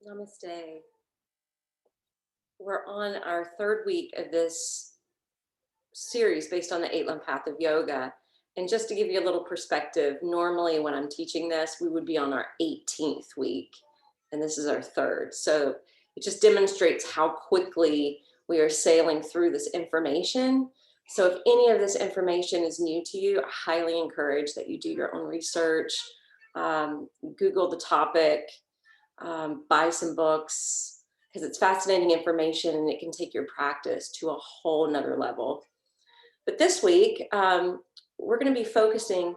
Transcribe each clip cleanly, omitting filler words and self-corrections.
Namaste. We're on our third week of this series based on the 8-limb path of yoga. And just to give you a little perspective, normally when I'm teaching this, we would be on our 18th week, and this is our third. So it just demonstrates how quickly we are sailing through this information. So if any of this information is new to you, I highly encourage that you do your own research, Google the topic, buy some books, because it's fascinating information and it can take your practice to a whole nother level. But this week, we're going to be focusing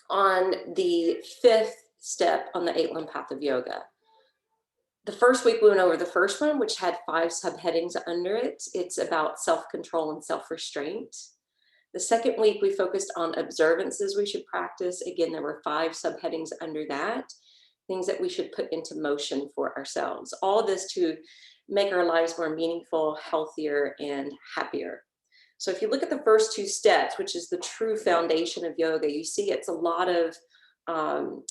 on the 5th step on the 8-limb path of yoga. The first week we went over the first one, which had 5 subheadings under it. It's about self-control and self-restraint. The second week we focused on observances we should practice. Again, there were 5 subheadings under that. Things that we should put into motion for ourselves. All of this to make our lives more meaningful, healthier, and happier. So if you look at the first 2 steps, which is the true foundation of yoga, you see it's a lot of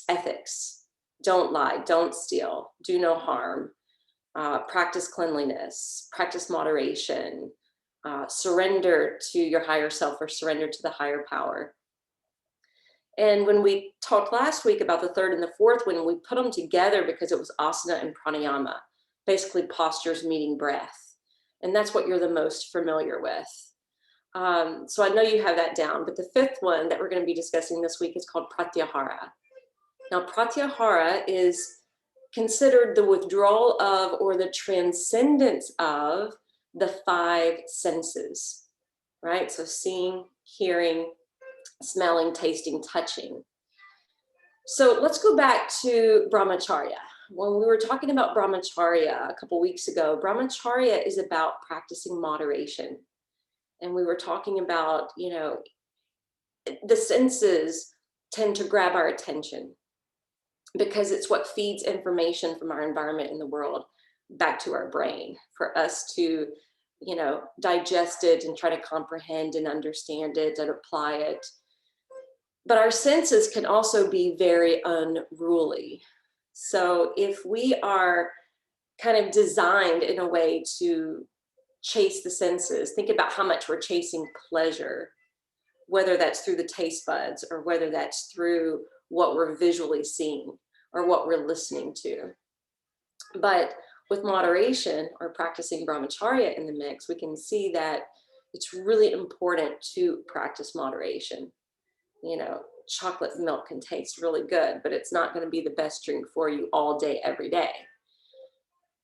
ethics. Don't lie, don't steal, do no harm, practice cleanliness, practice moderation, surrender to your higher self or surrender to the higher power. And when we talked last week about the 3rd and the 4th one, we put them together because it was asana and pranayama, basically postures meeting breath. And that's what you're the most familiar with. So I know you have that down, but the 5th one that we're going to be discussing this week is called Pratyahara. Now, Pratyahara is considered the withdrawal of or the transcendence of the 5 senses, right? So seeing, hearing, smelling, tasting, touching. So let's go back to brahmacharya. When we were talking about brahmacharya a couple weeks ago, brahmacharya is about practicing moderation. And we were talking about, the senses tend to grab our attention because it's what feeds information from our environment in the world back to our brain for us to, digest it and try to comprehend and understand it and apply it. But our senses can also be very unruly. So if we are kind of designed in a way to chase the senses, think about how much we're chasing pleasure, whether that's through the taste buds or whether that's through what we're visually seeing or what we're listening to. But with moderation or practicing brahmacharya in the mix, we can see that it's really important to practice moderation. Chocolate milk can taste really good, but it's not going to be the best drink for you all day, every day,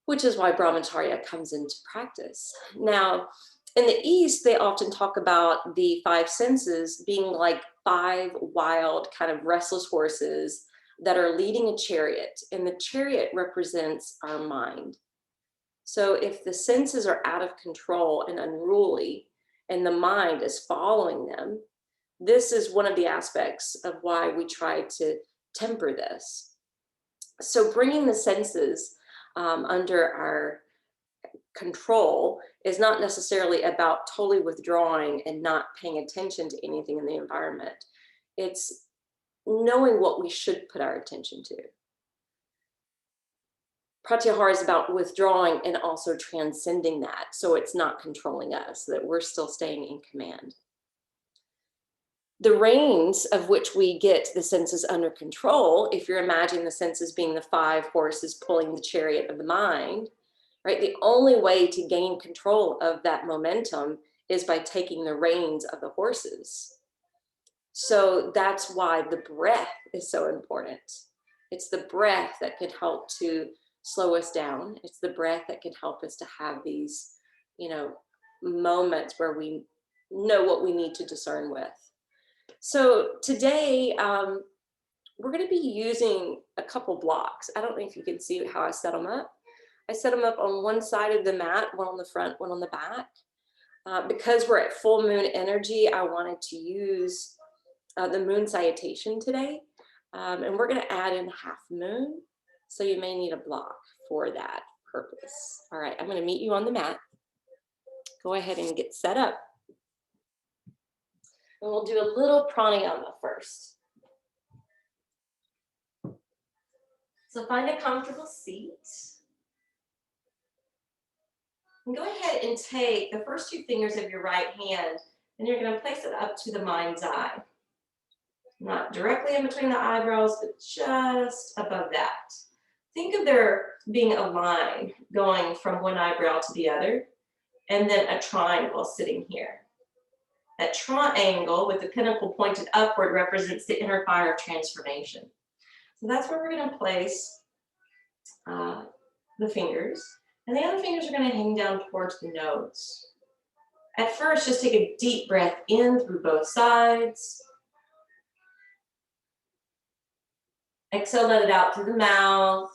which is why brahmacharya comes into practice. Now, in the East, they often talk about the 5 senses being like 5 wild, kind of restless horses that are leading a chariot, and the chariot represents our mind. So if the senses are out of control and unruly, and the mind is following them, this is one of the aspects of why we try to temper this. So bringing the senses under our control is not necessarily about totally withdrawing and not paying attention to anything in the environment. It's knowing what we should put our attention to. Pratyahara is about withdrawing and also transcending that, so it's not controlling us, that we're still staying in command. The reins of which we get the senses under control, if you're imagining the senses being the 5 horses pulling the chariot of the mind, right? The only way to gain control of that momentum is by taking the reins of the horses. So that's why the breath is so important. It's the breath that could help to slow us down. It's the breath that can help us to have these, moments where we know what we need to discern with. So today, we're going to be using a couple blocks. I don't know if you can see how I set them up. I set them up on one side of the mat, one on the front, one on the back. Because we're at full moon energy, I wanted to use the moon salutation today. And we're going to add in half moon. So you may need a block for that purpose. All right, I'm going to meet you on the mat. Go ahead and get set up. And we'll do a little pranayama first. So find a comfortable seat. And go ahead and take the first two fingers of your right hand and you're going to place it up to the mind's eye. Not directly in between the eyebrows, but just above that. Think of there being a line going from one eyebrow to the other, and then a triangle sitting here. That triangle with the pinnacle pointed upward represents the inner fire of transformation. So that's where we're going to place the fingers. And the other fingers are going to hang down towards the nose. At first, just take a deep breath in through both sides. Exhale, let it out through the mouth.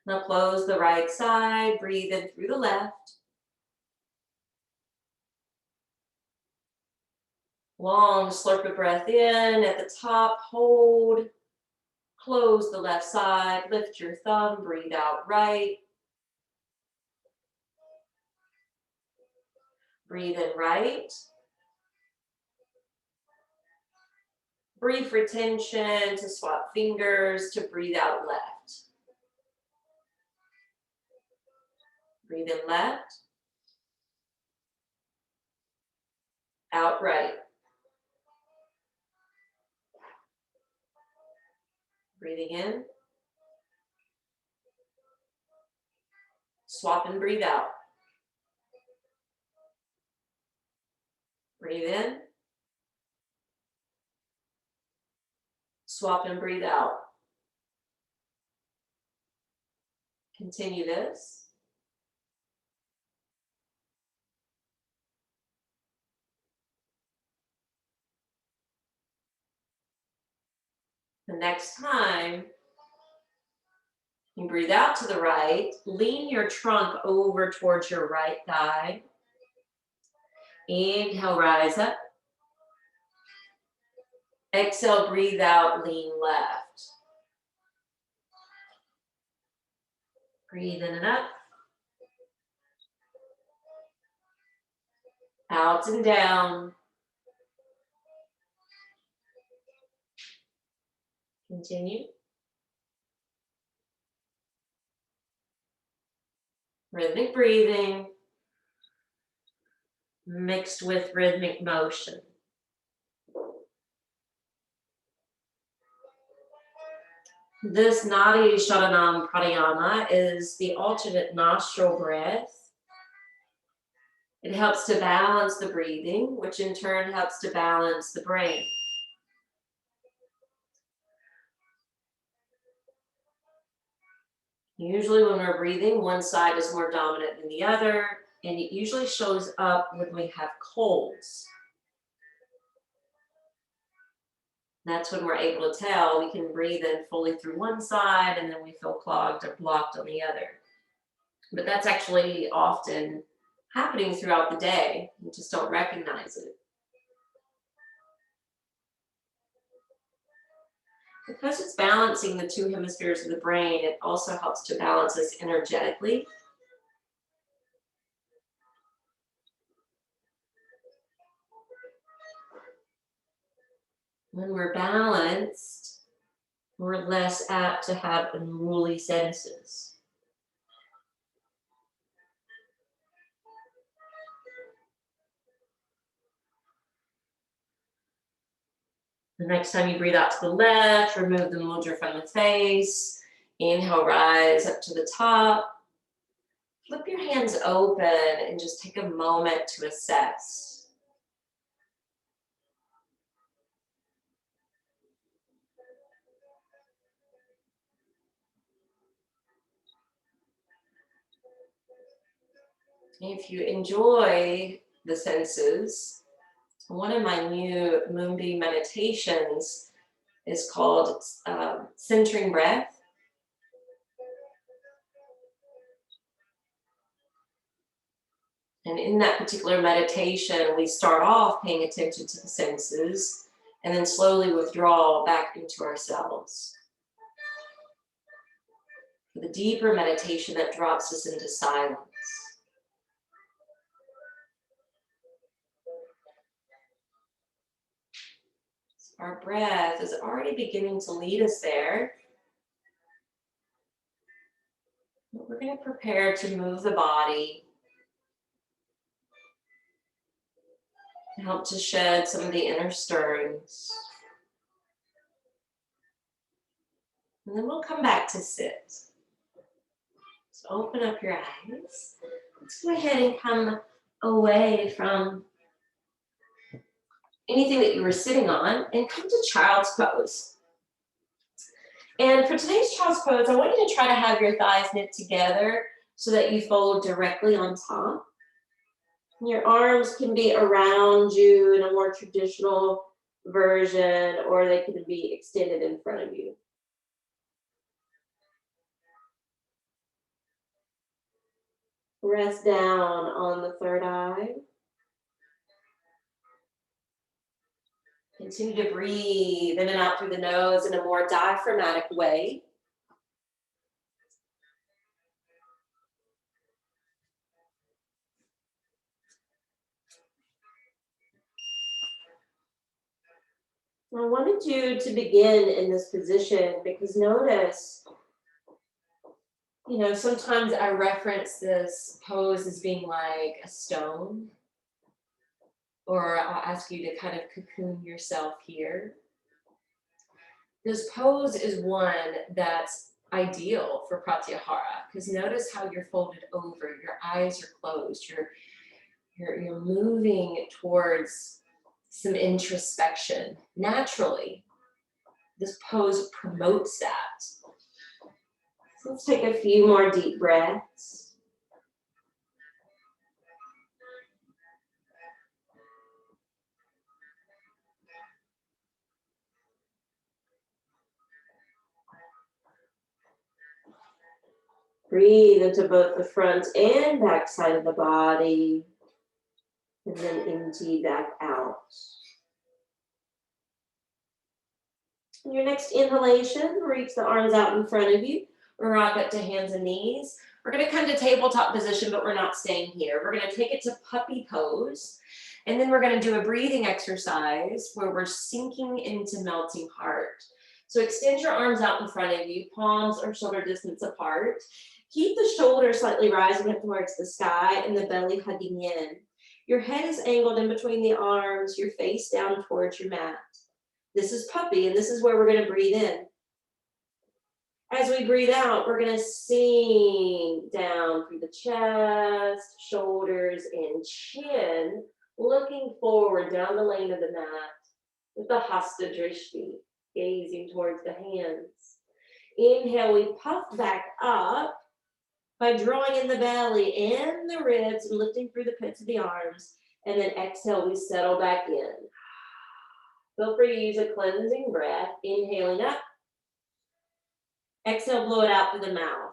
Now close the right side, breathe in through the left. Long slurp of breath in at the top, hold. Close the left side, lift your thumb, breathe out right. Breathe in right. Brief retention to swap fingers, to breathe out left. Breathe in left. Out right. Breathing in. Swap and breathe out. Breathe in. Swap and breathe out. Continue this. The next time you breathe out to the right, lean your trunk over towards your right thigh. Inhale, rise up. Exhale, breathe out, lean left. Breathe in and up. Out and down. Continue. Rhythmic breathing mixed with rhythmic motion. This Nadi Sharanam Pratyahara is the alternate nostril breath. It helps to balance the breathing, which in turn helps to balance the brain. Usually when we're breathing, one side is more dominant than the other, and it usually shows up when we have colds. That's when we're able to tell we can breathe in fully through one side and then we feel clogged or blocked on the other. But that's actually often happening throughout the day. We just don't recognize it. Because it's balancing the two hemispheres of the brain, it also helps to balance us energetically. When we're balanced, we're less apt to have unruly senses. The next time you breathe out to the left, remove the mudra from the face. Inhale, rise up to the top. Flip your hands open and just take a moment to assess. If you enjoy the senses, one of my new Moonbeam meditations is called Centering Breath. And in that particular meditation, we start off paying attention to the senses and then slowly withdraw back into ourselves. For the deeper meditation that drops us into silence. Our breath is already beginning to lead us there. We're going to prepare to move the body to help to shed some of the inner stirrings. And then we'll come back to sit. So open up your eyes. Let's go ahead and come away from anything that you were sitting on and come to child's pose. And for today's child's pose, I want you to try to have your thighs knit together so that you fold directly on top. Your arms can be around you in a more traditional version, or they can be extended in front of you. Rest down on the third eye. Continue to breathe in and out through the nose in a more diaphragmatic way. I wanted you to begin in this position because notice, sometimes I reference this pose as being like a stone, or I'll ask you to kind of cocoon yourself here. This pose is one that's ideal for Pratyahara because notice how you're folded over, your eyes are closed, you're moving towards some introspection. Naturally, this pose promotes that. So let's take a few more deep breaths. Breathe into both the front and back side of the body, and then empty back out. Your next inhalation, reach the arms out in front of you. Rock up to hands and knees. We're going to come to tabletop position, but we're not staying here. We're going to take it to puppy pose. And then we're going to do a breathing exercise where we're sinking into melting heart. So extend your arms out in front of you, palms or shoulder distance apart. Keep the shoulders slightly rising up towards the sky and the belly hugging in. Your head is angled in between the arms, your face down towards your mat. This is puppy, and this is where we're going to breathe in. As we breathe out, we're going to sink down through the chest, shoulders, and chin, looking forward down the lane of the mat with the Hasta Drishti, gazing towards the hands. Inhale, we puff back up by drawing in the belly and the ribs and lifting through the pits of the arms. And then exhale, we settle back in. Feel free to use a cleansing breath, inhaling up. Exhale, blow it out through the mouth.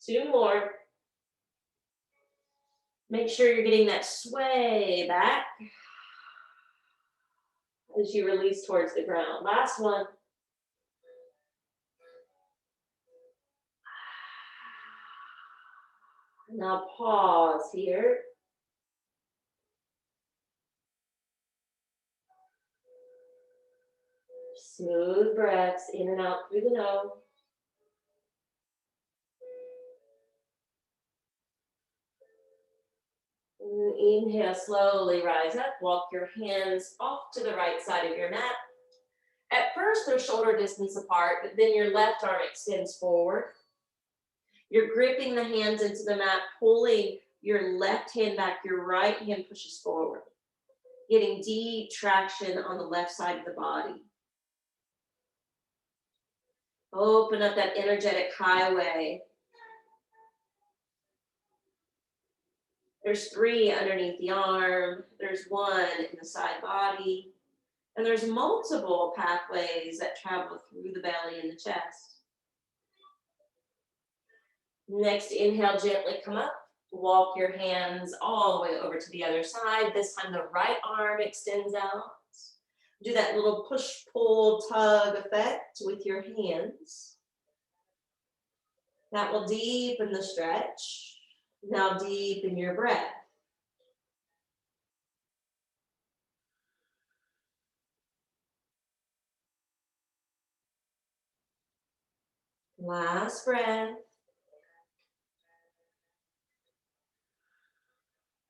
2 more. Make sure you're getting that sway back as you release towards the ground. Last one. Now pause here. Smooth breaths in and out through the nose. And inhale, slowly rise up. Walk your hands off to the right side of your mat. At first, they're shoulder distance apart, but then your left arm extends forward. You're gripping the hands into the mat, pulling your left hand back, your right hand pushes forward. Getting deep traction on the left side of the body. Open up that energetic highway. There's 3 underneath the arm. There's 1 in the side body. And there's multiple pathways that travel through the belly and the chest. Next, inhale, gently come up. Walk your hands all the way over to the other side. This time the right arm extends out. Do that little push, pull, tug effect with your hands. That will deepen the stretch. Now deepen your breath. Last breath.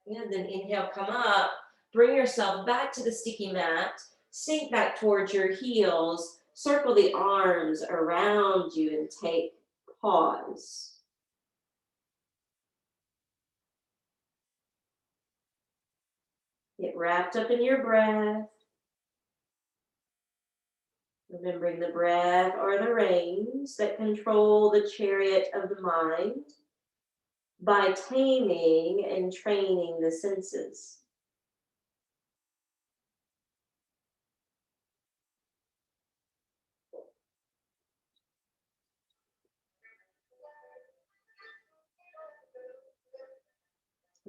And then inhale, come up. Bring yourself back to the sticky mat. Sink back towards your heels. Circle the arms around you and take pause. Get wrapped up in your breath. Remembering the breath are the reins that control the chariot of the mind by taming and training the senses.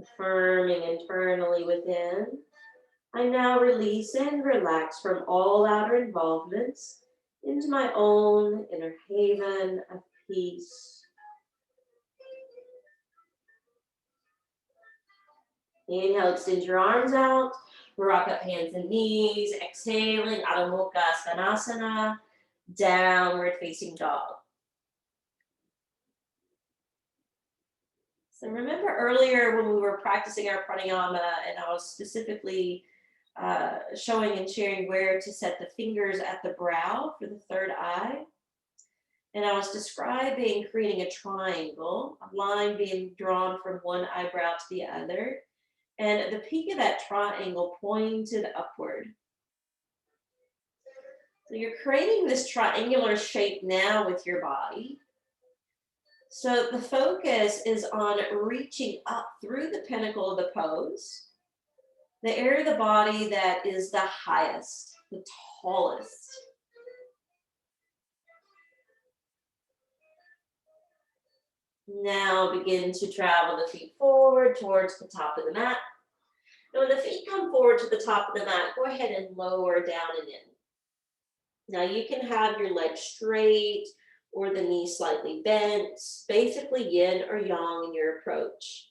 Affirming internally within, I now release and relax from all outer involvements into my own inner haven of peace. Inhale, extend your arms out, rock up hands and knees, exhaling, Adho Mukha Svanasana, downward facing dog. So remember earlier when we were practicing our pranayama and I was specifically showing and sharing where to set the fingers at the brow for the third eye. And I was describing creating a triangle, a line being drawn from one eyebrow to the other, and the peak of that triangle pointed upward. So you're creating this triangular shape now with your body. So the focus is on reaching up through the pinnacle of the pose, the area of the body that is the highest, the tallest. Now begin to travel the feet forward towards the top of the mat. And when the feet come forward to the top of the mat, go ahead and lower down and in. Now you can have your legs straight or the knees slightly bent, basically yin or yang in your approach.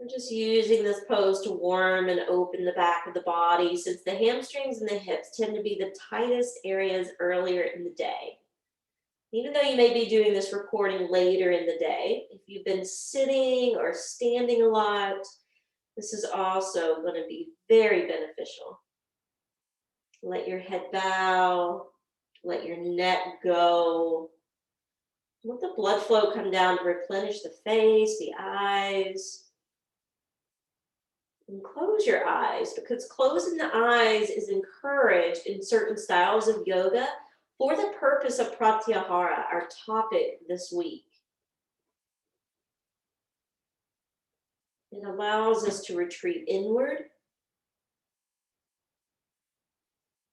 We're just using this pose to warm and open the back of the body since the hamstrings and the hips tend to be the tightest areas earlier in the day. Even though you may be doing this recording later in the day, if you've been sitting or standing a lot, this is also going to be very beneficial. Let your head bow, let your neck go. Let the blood flow come down to replenish the face, the eyes. And close your eyes, because closing the eyes is encouraged in certain styles of yoga for the purpose of Pratyahara, our topic this week. It allows us to retreat inward.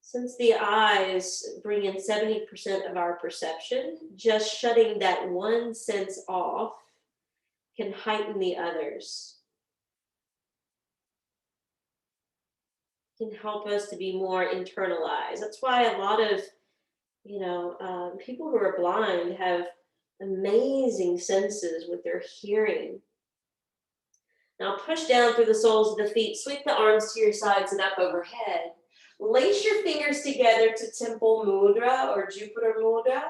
Since the eyes bring in 70% of our perception, just shutting that one sense off can heighten the others. Can help us to be more internalized. That's why a lot of people who are blind have amazing senses with their hearing. Now push down through the soles of the feet, sweep the arms to your sides and up overhead. Lace your fingers together to temple mudra or Jupiter mudra.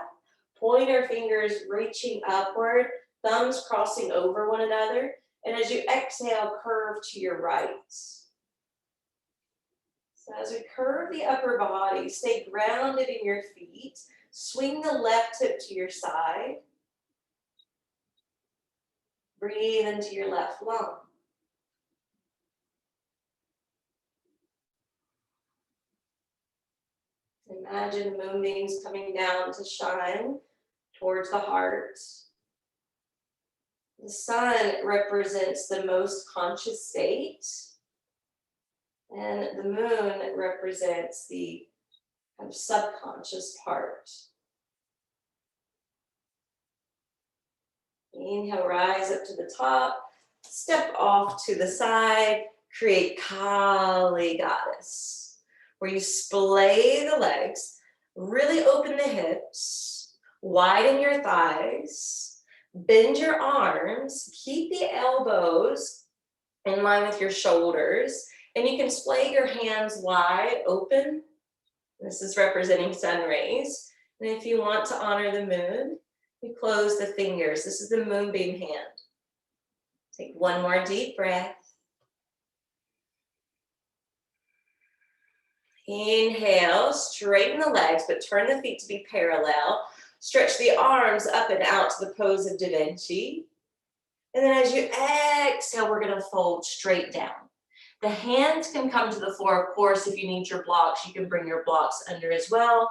Pointer fingers reaching upward, thumbs crossing over one another. And as you exhale, curve to your right. So as we curve the upper body, stay grounded in your feet. Swing the left hip to your side. Breathe into your left lung. Imagine moonbeams coming down to shine towards the heart. The sun represents the most conscious state, and the moon represents the kind of subconscious part. Inhale, rise up to the top, step off to the side, create Kali Goddess, where you splay the legs, really open the hips, widen your thighs, bend your arms, keep the elbows in line with your shoulders, and you can splay your hands wide open. This is representing sun rays. And if you want to honor the moon, you close the fingers. This is the moonbeam hand. Take one more deep breath. Inhale, straighten the legs, but turn the feet to be parallel. Stretch the arms up and out to the pose of Da Vinci. And then as you exhale, we're gonna fold straight down. The hands can come to the floor. Of course, if you need your blocks, you can bring your blocks under as well.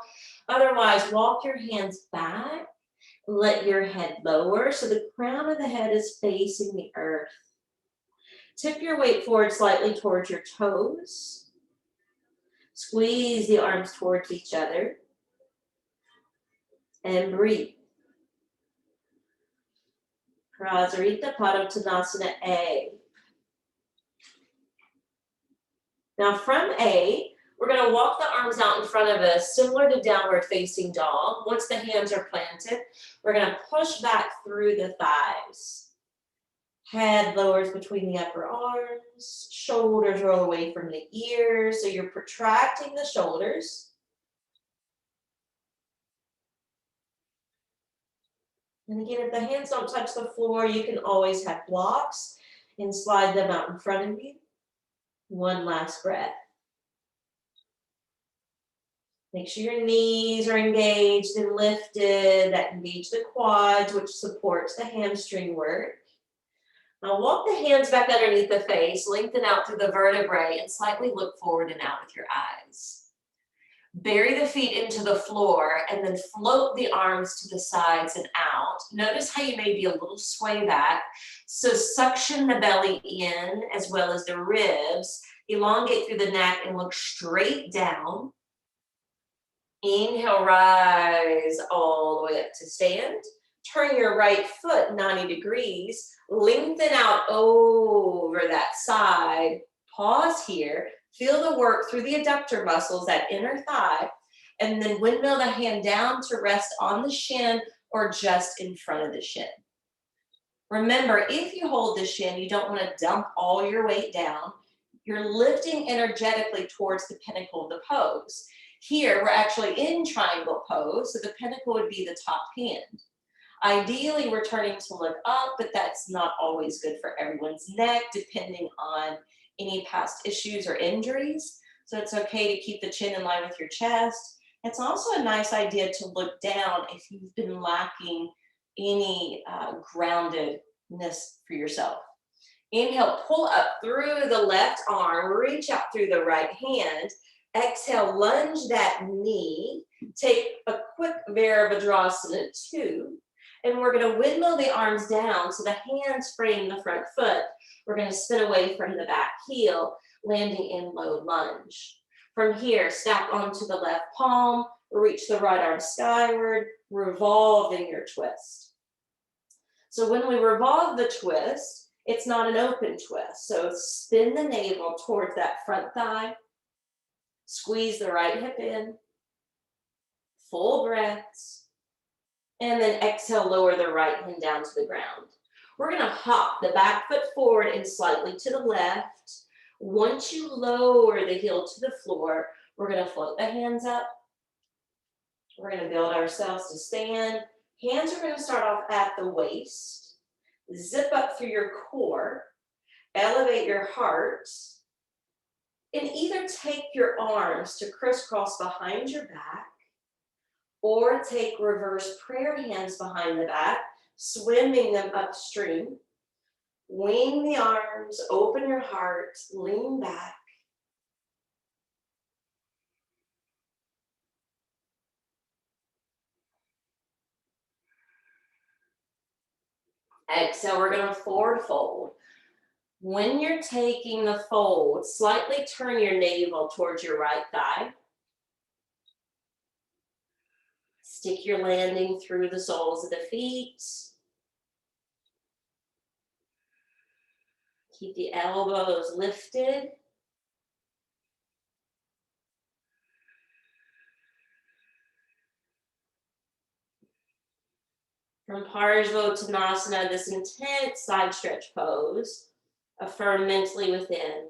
Otherwise, walk your hands back. Let your head lower so the crown of the head is facing the earth. Tip your weight forward slightly towards your toes. Squeeze the arms towards each other. And breathe. Prasarita Padottanasana A. Now from A, we're going to walk the arms out in front of us, similar to downward facing dog. Once the hands are planted, we're going to push back through the thighs. Head lowers between the upper arms, shoulders roll away from the ears, so you're protracting the shoulders. And again, if the hands don't touch the floor, you can always have blocks and slide them out in front of you. One last breath. Make sure your knees are engaged and lifted. That engage the quads, which supports the hamstring work. Now walk the hands back underneath the face, lengthen out through the vertebrae, and slightly look forward and out with your eyes. Bury the feet into the floor and then float the arms to the sides and out. Notice how you may be a little sway back. So suction the belly in as well as the ribs. Elongate through the neck and look straight down. Inhale, rise all the way up to stand. Turn your right foot 90 degrees. Lengthen out over that side. Pause here. Feel the work through the adductor muscles, that inner thigh, and then windmill the hand down to rest on the shin or just in front of the shin. Remember, if you hold the shin, you don't want to dump all your weight down. You're lifting energetically towards the pinnacle of the pose. Here, we're actually in triangle pose, so the pinnacle would be the top hand. Ideally, we're turning to look up, but that's not always good for everyone's neck, depending on any past issues or injuries. So it's okay to keep the chin in line with your chest. It's also a nice idea to look down if you've been lacking any groundedness for yourself. Inhale, pull up through the left arm, reach out through the right hand. Exhale, lunge that knee. Take a quick Virabhadrasana 2. And we're going to windmill the arms down so the hands frame the front foot. We're going to spin away from the back heel, landing in low lunge. From here, stack onto the left palm, reach the right arm skyward, revolving your twist. So when we revolve the twist, it's not an open twist. So spin the navel towards that front thigh, squeeze the right hip in, full breaths. And then exhale, lower the right hand down to the ground. We're going to hop the back foot forward and slightly to the left. Once you lower the heel to the floor, we're going to float the hands up. We're going to build ourselves to stand. Hands are going to start off at the waist. Zip up through your core. Elevate your heart. And either take your arms to crisscross behind your back, or take reverse prayer hands behind the back, swimming them upstream. Wing the arms, open your heart, lean back. Exhale, we're going to forward fold. When you're taking the fold, slightly turn your navel towards your right thigh. Stick your landing through the soles of the feet. Keep the elbows lifted. From Parsvottanasana, this intense side stretch pose, affirm mentally within.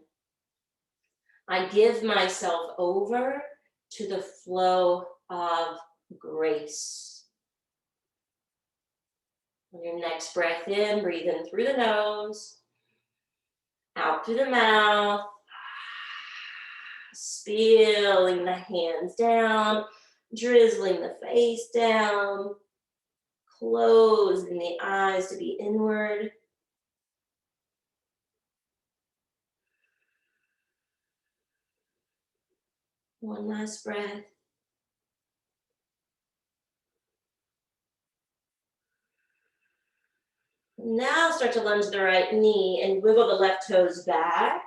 I give myself over to the flow of grace. On your next breath in, breathe in through the nose, out through the mouth, spilling the hands down, drizzling the face down, closing the eyes to be inward. One last breath. Now start to lunge the right knee and wiggle the left toes back.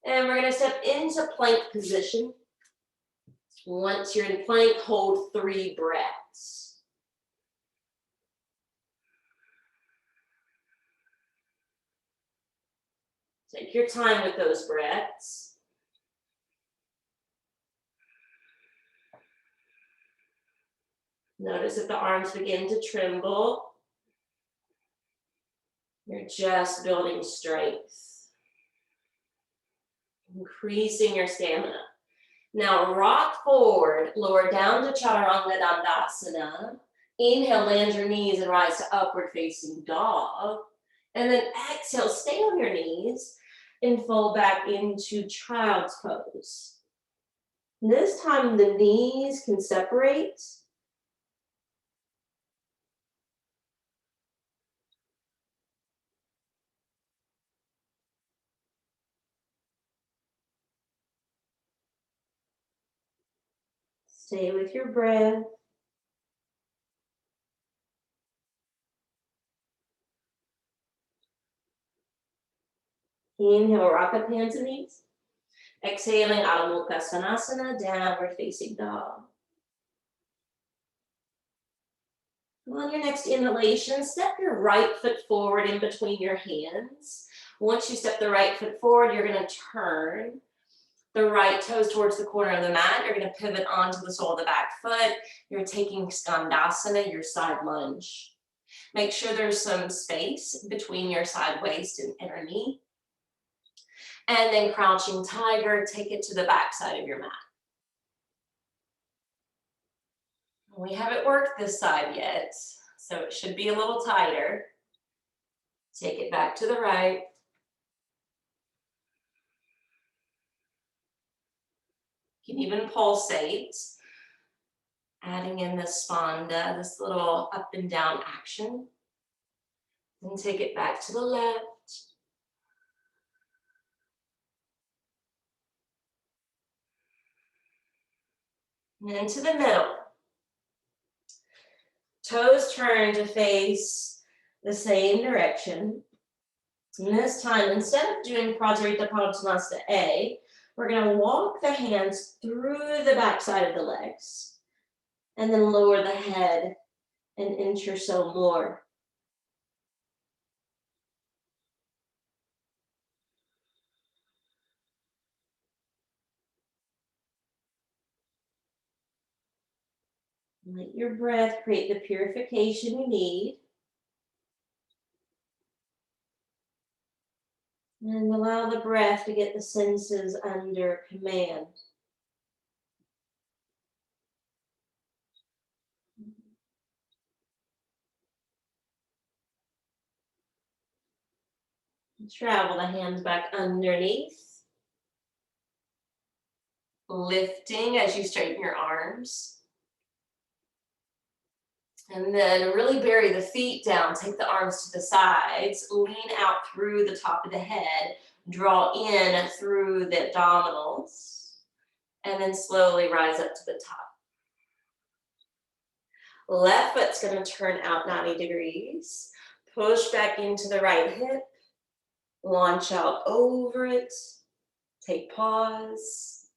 And we're going to step into plank position. Once you're in plank, hold 3 breaths. Take your time with those breaths. Notice if the arms begin to tremble. You're just building strength, increasing your stamina. Now rock forward, lower down to Chaturanga Dandasana. Inhale, land your knees and rise to upward facing dog. And then exhale, stay on your knees and fold back into child's pose. This time the knees can separate. Stay with your breath. Inhale, rock up hands and knees. Exhaling, Adho Mukha Svanasana, downward facing dog. On your next inhalation, step your right foot forward in between your hands. Once you step the right foot forward, you're going to turn the right toes towards the corner of the mat. You're going to pivot onto the sole of the back foot. You're taking Skandasana, your side lunge. Make sure there's some space between your side waist and inner knee. And then crouching tiger, take it to the back side of your mat. We haven't worked this side yet, so it should be a little tighter. Take it back to the right. You can even pulsate, adding in the spanda, this little up and down action. And take it back to the left. And into the middle. Toes turn to face the same direction. And this time, instead of doing Pratyahara Padottanasana A, we're going to walk the hands through the back side of the legs and then lower the head an inch or so more. Let your breath create the purification you need. And allow the breath to get the senses under command. Travel the hands back underneath. Lifting as you straighten your arms. And then really bury the feet down. Take the arms to the sides. Lean out through the top of the head. Draw in through the abdominals. And then slowly rise up to the top. Left foot's going to turn out 90 degrees. Push back into the right hip. Launch out over it. Take pause.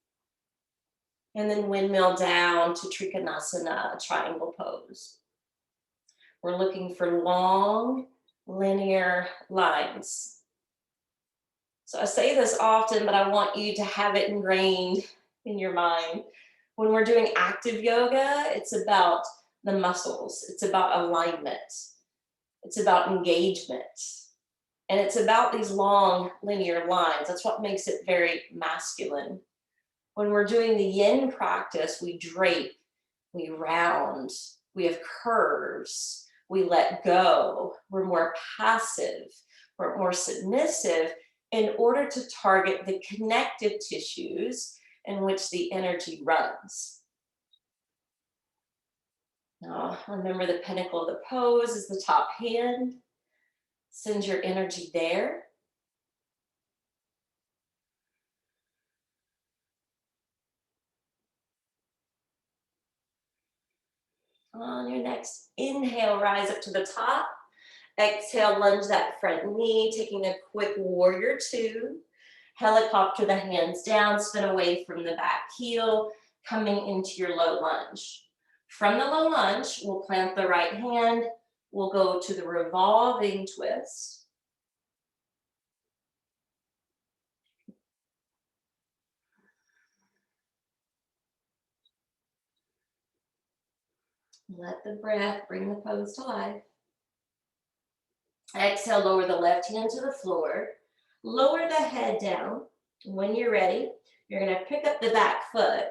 And then windmill down to Trikonasana, triangle pose. We're looking for long, linear lines. So I say this often, but I want you to have it ingrained in your mind. When we're doing active yoga, it's about the muscles. It's about alignment. It's about engagement. And it's about these long, linear lines. That's what makes it very masculine. When we're doing the yin practice, we drape We round, we have curves, we let go, we're more passive, we're more submissive in order to target the connective tissues in which the energy runs. Now, remember the pinnacle of the pose is the top hand. Send your energy there. On your next inhale, rise up to the top. Exhale, lunge that front knee, taking a quick warrior two. Helicopter the hands down, spin away from the back heel, coming into your low lunge. From the low lunge, we'll plant the right hand. We'll go to the revolving twist. Let the breath bring the pose to life. Exhale, lower the left hand to the floor. Lower the head down. When you're ready, you're going to pick up the back foot.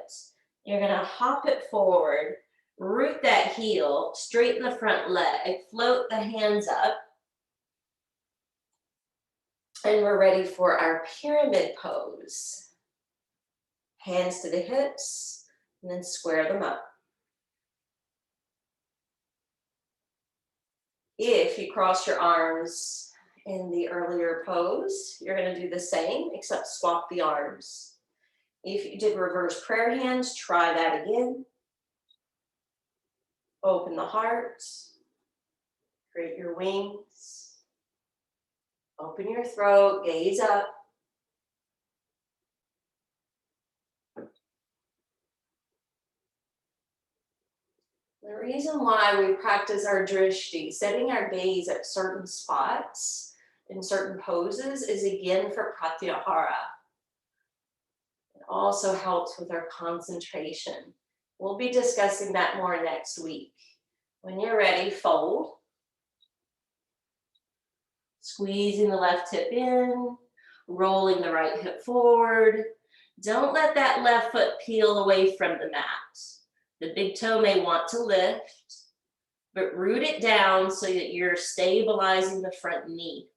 You're going to hop it forward, root that heel, straighten the front leg, float the hands up. And we're ready for our pyramid pose. Hands to the hips, and then square them up. If you cross your arms in the earlier pose, you're going to do the same, except swap the arms. If you did reverse prayer hands, try that again. Open the heart, create your wings, open your throat, gaze up. The reason why we practice our drishti, setting our gaze at certain spots in certain poses, is again for Pratyahara. It also helps with our concentration. We'll be discussing that more next week. When you're ready, fold. Squeezing the left hip in, rolling the right hip forward. Don't let that left foot peel away from the mat. The big toe may want to lift, but root it down so that you're stabilizing the front knee.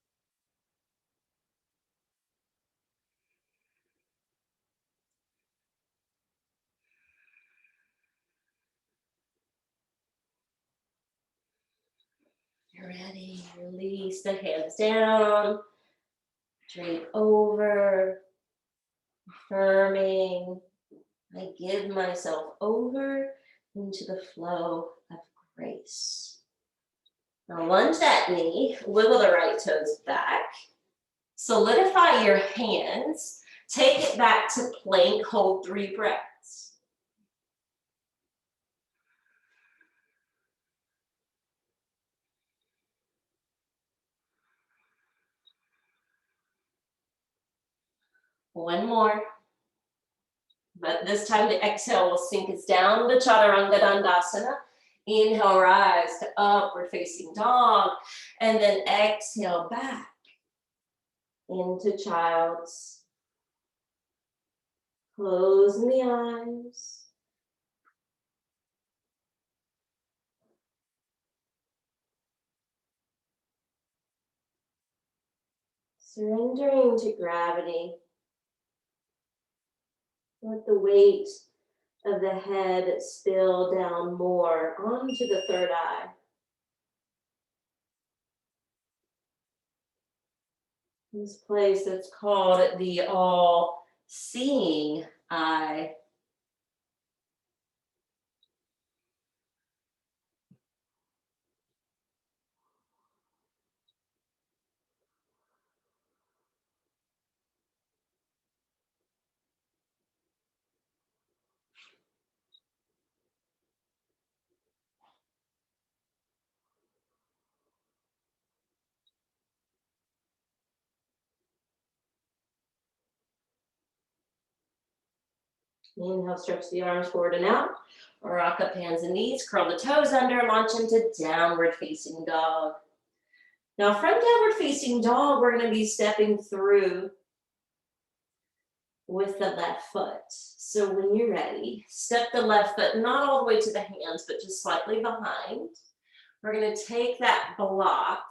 You're ready. Release the hands down. Drape over. Affirming. I give myself over into the flow of grace. Now lunge that knee. Wiggle the right toes back. Solidify your hands. Take it back to plank. Hold 3 breaths. One more. But this time the exhale will sink us down to Chaturanga Dandasana. Inhale, rise to upward facing dog. And then exhale back into child's. Closing the eyes. Surrendering to gravity. Let the weight of the head spill down more onto the third eye. This place that's called the all-seeing eye. Inhale, stretch the arms forward and out. Rock up hands and knees, curl the toes under, launch into downward facing dog. Now from downward facing dog, we're going to be stepping through with the left foot. So when you're ready, step the left foot not all the way to the hands, but just slightly behind. We're going to take that block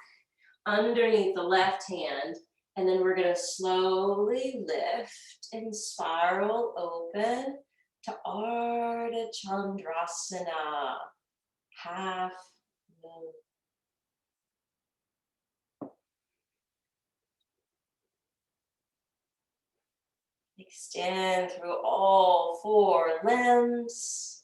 underneath the left hand, and then we're going to slowly lift and spiral open to Ardha Chandrasana, half moon. Extend through all four limbs.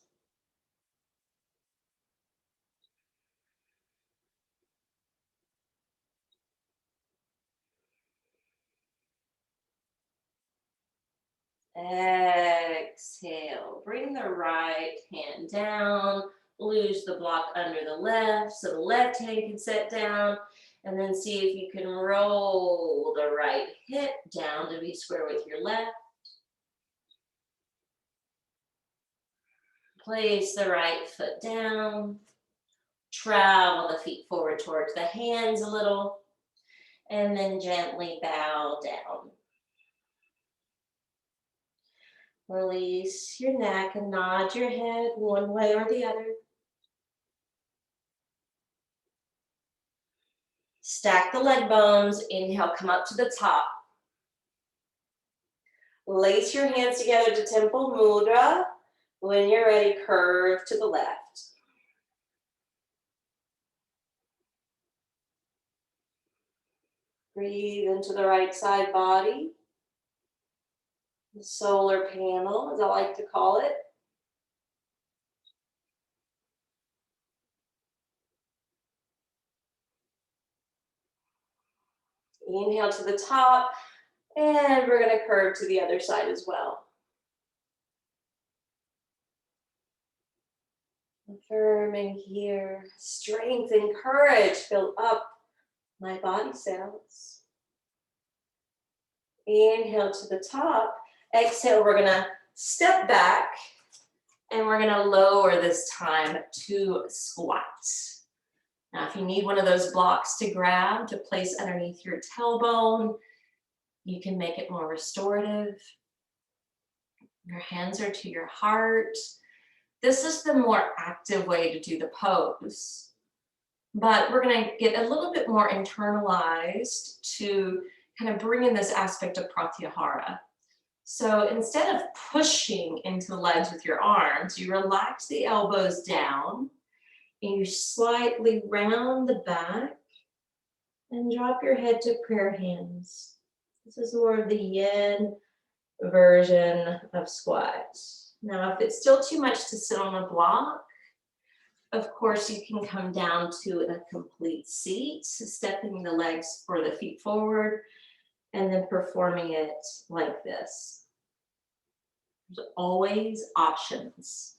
Exhale, bring the right hand down, lose the block under the left, so the left hand can sit down, and then see if you can roll the right hip down to be square with your left. Place the right foot down, travel the feet forward towards the hands a little, and then gently bow down. Release your neck and nod your head one way or the other. Stack the leg bones. Inhale, come up to the top. Lace your hands together to temple mudra. When you're ready, curve to the left. Breathe into the right side body. The solar panel, as I like to call it. Inhale to the top, and we're going to curve to the other side as well. Affirming here, strength and courage fill up my body cells. Inhale to the top. Exhale, we're going to step back, and we're going to lower this time to squat. Now, if you need one of those blocks to grab to place underneath your tailbone, you can make it more restorative. Your hands are to your heart. This is the more active way to do the pose. But we're going to get a little bit more internalized to kind of bring in this aspect of Pratyahara. So instead of pushing into the legs with your arms, you relax the elbows down, and you slightly round the back and drop your head to prayer hands. This is more of the yin version of squat. Now, if it's still too much to sit on a block, of course, you can come down to a complete seat, stepping the legs or the feet forward, and then performing it like this. There's always options.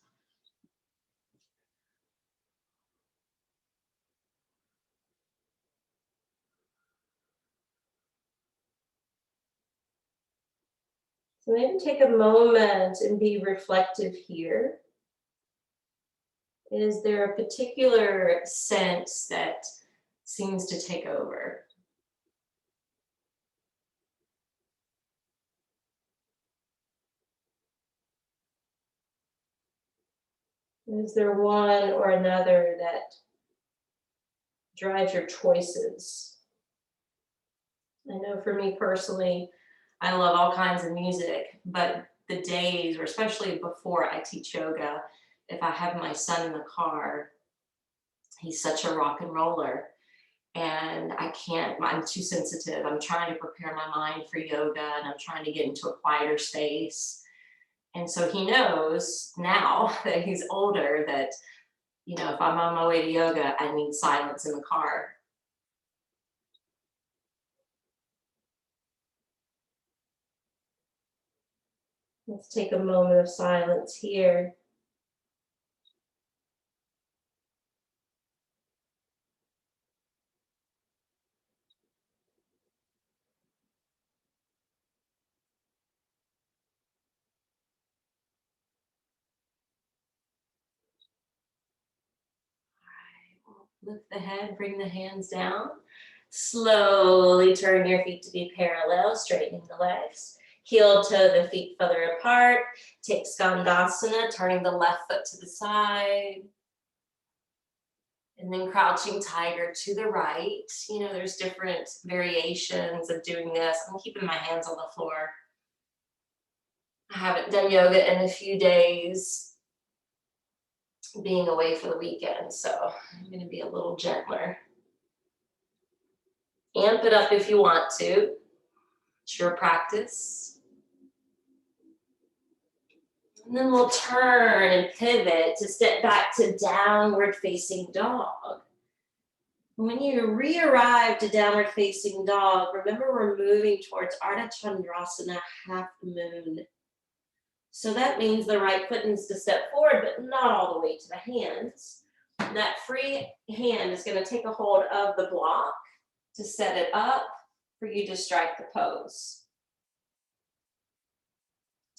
So maybe take a moment and be reflective here. Is there a particular sense that seems to take over? Is there one or another that drives your choices? I know for me personally, I love all kinds of music, but the days, or especially before I teach yoga, if I have my son in the car, he's such a rock and roller, and I can't, I'm too sensitive. I'm trying to prepare my mind for yoga, and I'm trying to get into a quieter space. And so he knows now that he's older that, you know, if I'm on my way to yoga, I need silence in the car. Let's take a moment of silence here. Lift the head, bring the hands down. Slowly turn your feet to be parallel, straightening the legs. heel toe the feet further apart. Take Skandasana, turning the left foot to the side. And then crouching tiger to the right. You know, there's different variations of doing this. I'm keeping my hands on the floor. I haven't done yoga in a few days, being away for the weekend, so I'm going to be a little gentler. Amp it up if you want to. It's your practice. And then we'll turn and pivot to step back to downward facing dog. When you re-arrive to downward facing dog, remember we're moving towards Ardha Chandrasana, half moon. So that means the right foot needs to step forward, but not all the way to the hands. And that free hand is going to take a hold of the block to set it up for you to strike the pose.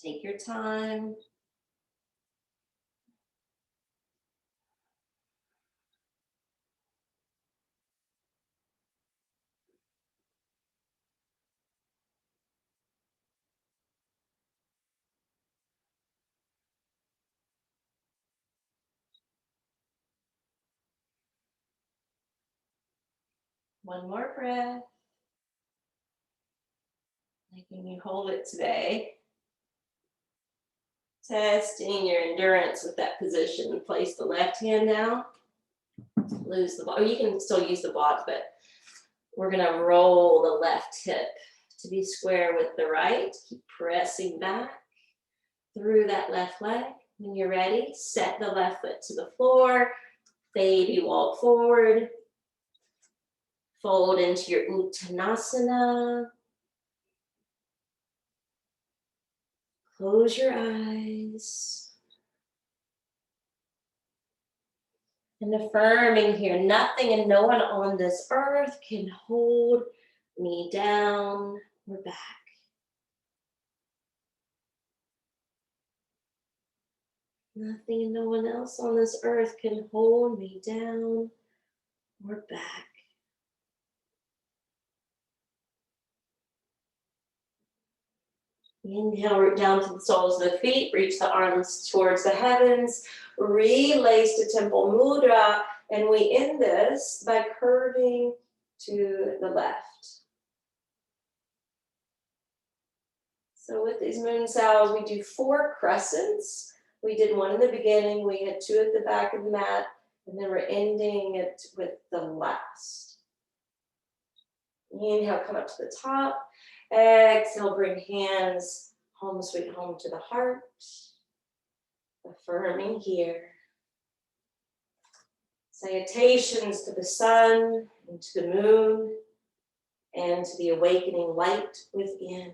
Take your time. One more breath. Like when you hold it today. Testing your endurance with that position. Place the left hand down. Lose the block. You can still use the block, but we're going to roll the left hip to be square with the right. Keep pressing back through that left leg. When you're ready, set the left foot to the floor. Baby walk forward. Fold into your Uttanasana. Close your eyes. And affirming here, nothing and no one on this earth can hold me down or back. Nothing and no one else on this earth can hold me down or back. Inhale, root down to the soles of the feet, reach the arms towards the heavens, relace to temple mudra, and we end this by curving to the left. So with these moon salves, we do 4 crescents. We did one in the beginning, we had 2 at the back of the mat, and then we're ending it with the last. Inhale, come up to the top. Exhale, bring hands home sweet home to the heart. Affirming here. Salutations to the sun and to the moon and to the awakening light within.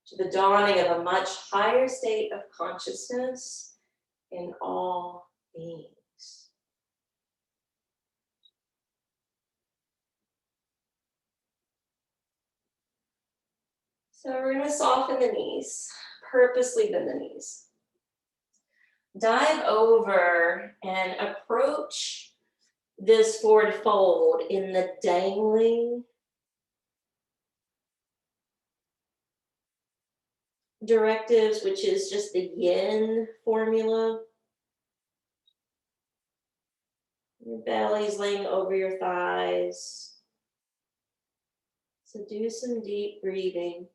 To the dawning of a much higher state of consciousness in all beings. So we're going to soften the knees, purposely bend the knees. Dive over and approach this forward fold in the dangling directives, which is just the yin formula. Your belly's laying over your thighs. So do some deep breathing.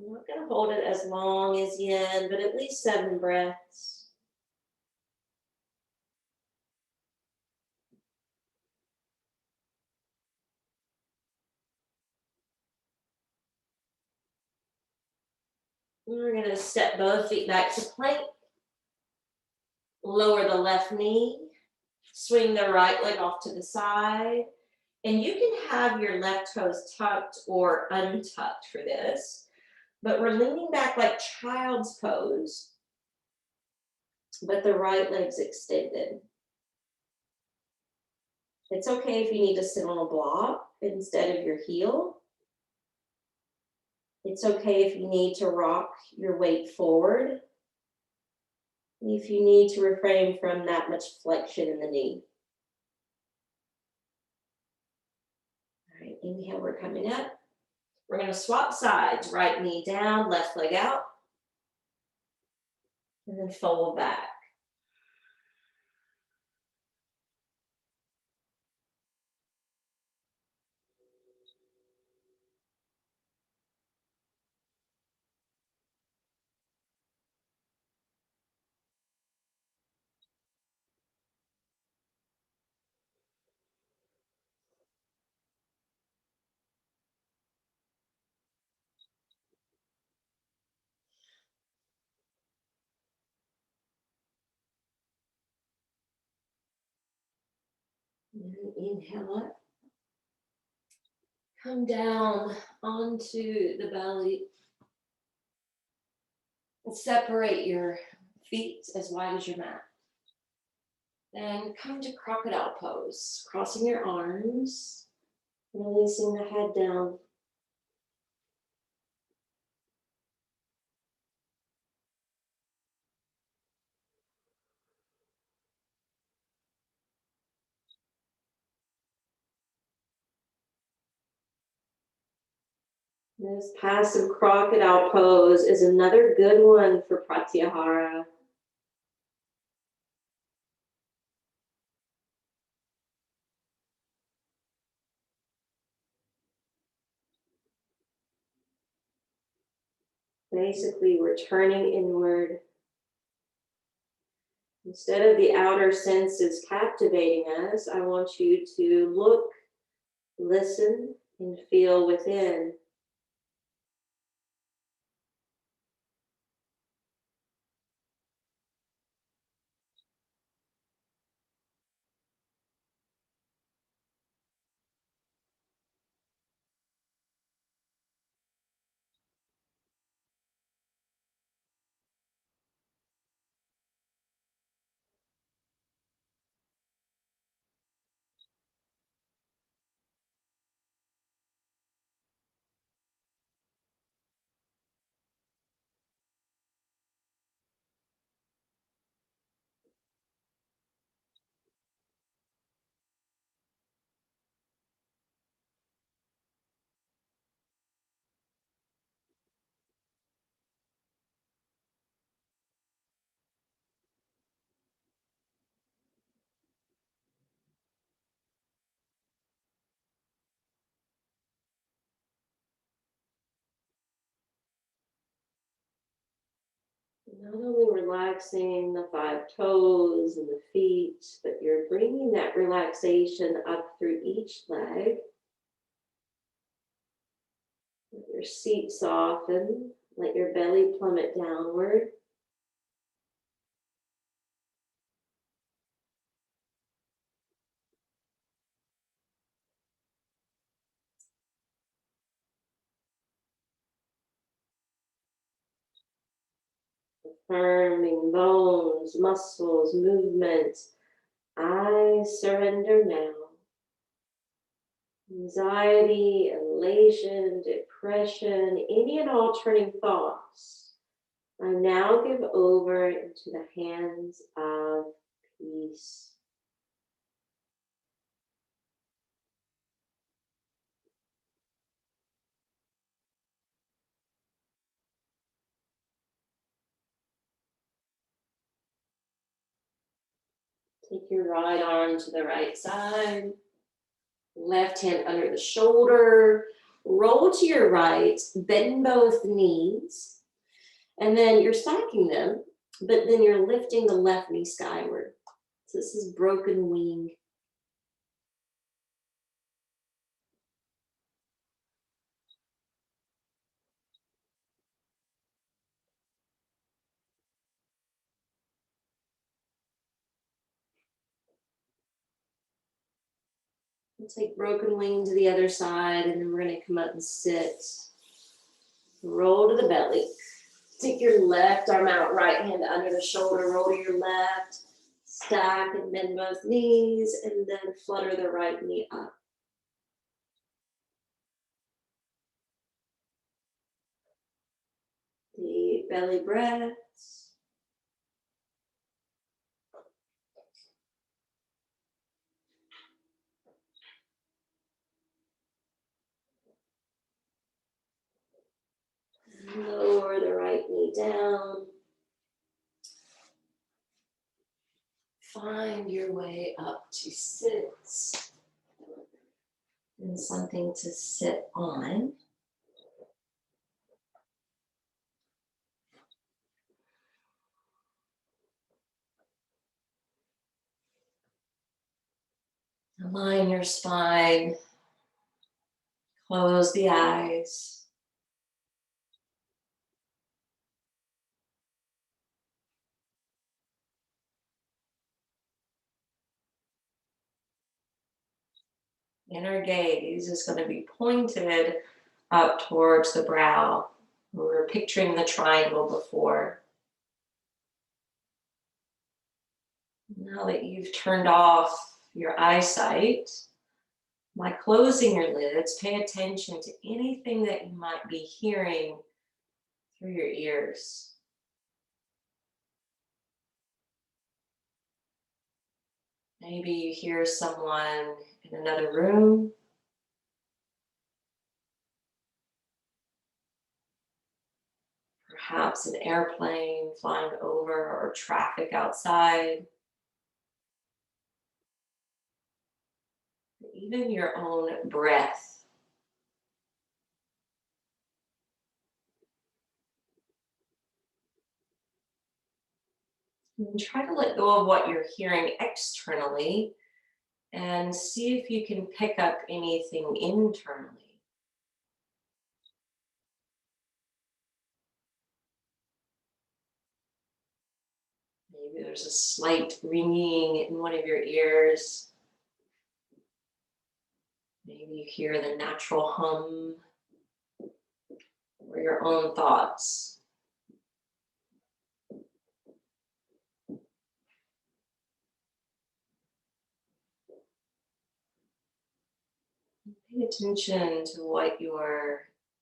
I'm not going to hold it as long as yin, but at least 7 breaths. We're going to step both feet back to plank. Lower the left knee. Swing the right leg off to the side. And you can have your left toes tucked or untucked for this. But we're leaning back like child's pose. But the right leg's extended. It's okay if you need to sit on a block instead of your heel. It's okay if you need to rock your weight forward. If you need to refrain from that much flexion in the knee. All right, inhale, we're coming up. We're going to swap sides, right knee down, left leg out, and then fold back. And inhale up. Come down onto the belly. And separate your feet as wide as your mat. Then come to crocodile pose, crossing your arms, releasing the head down. This passive crocodile pose is another good one for Pratyahara. Basically, we're turning inward. Instead of the outer senses captivating us, I want you to look, listen, and feel within. Not only relaxing the 5 toes and the feet, but you're bringing that relaxation up through each leg. Let your seat soften, let your belly plummet downward. Affirming bones, muscles, movement. I surrender now. Anxiety, elation, depression, any and all turning thoughts, I now give over into the hands of peace. Take your right arm to the right side, left hand under the shoulder, roll to your right, bend both knees, and then you're stacking them, but then you're lifting the left knee skyward. So this is broken wing. We'll take broken wing to the other side, and then we're going to come up and sit. Roll to the belly. Take your left arm out, right hand under the shoulder, roll to your left, stack and bend both knees, and then flutter the right knee up. Deep belly breaths. Lower the right knee down. Find your way up to sit. And something to sit on. Align your spine. Close the eyes. Inner gaze is going to be pointed up towards the brow. We were picturing the triangle before. Now that you've turned off your eyesight, by closing your lids, pay attention to anything that you might be hearing through your ears. Maybe you hear someone in another room. Perhaps an airplane flying over or traffic outside. Even your own breath. And try to let go of what you're hearing externally and see if you can pick up anything internally. Maybe there's a slight ringing in one of your ears. Maybe you hear the natural hum or your own thoughts. Pay attention to what you're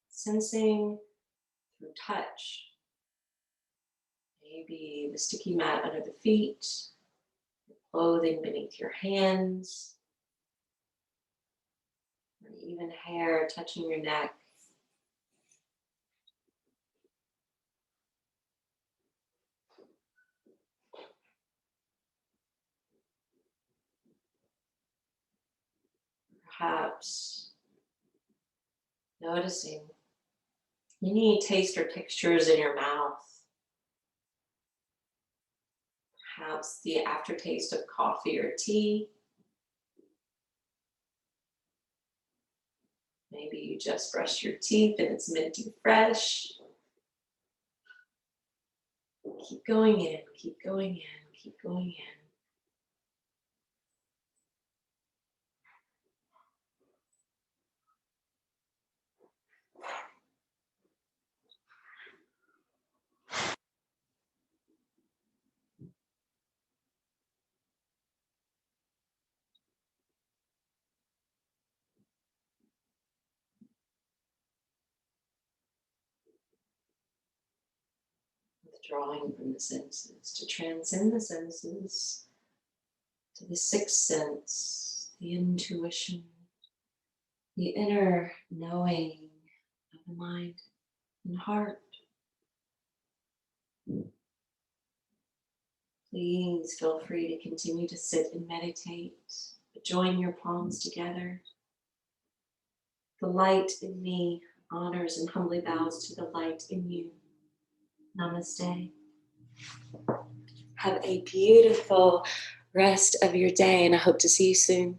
sensing through touch. Maybe the sticky mat under the feet, the clothing beneath your hands, or even hair touching your neck. Perhaps noticing any taste or textures in your mouth. Perhaps the aftertaste of coffee or tea. Maybe you just brushed your teeth and it's minty fresh. Keep going in, keep going in, keep going in. Withdrawing from the senses to transcend the senses to the sixth sense, the intuition, the inner knowing of the mind and heart. Please feel free to continue to sit and meditate, but join your palms together. The light in me honors and humbly bows to the light in you. Namaste. Have a beautiful rest of your day, and I hope to see you soon.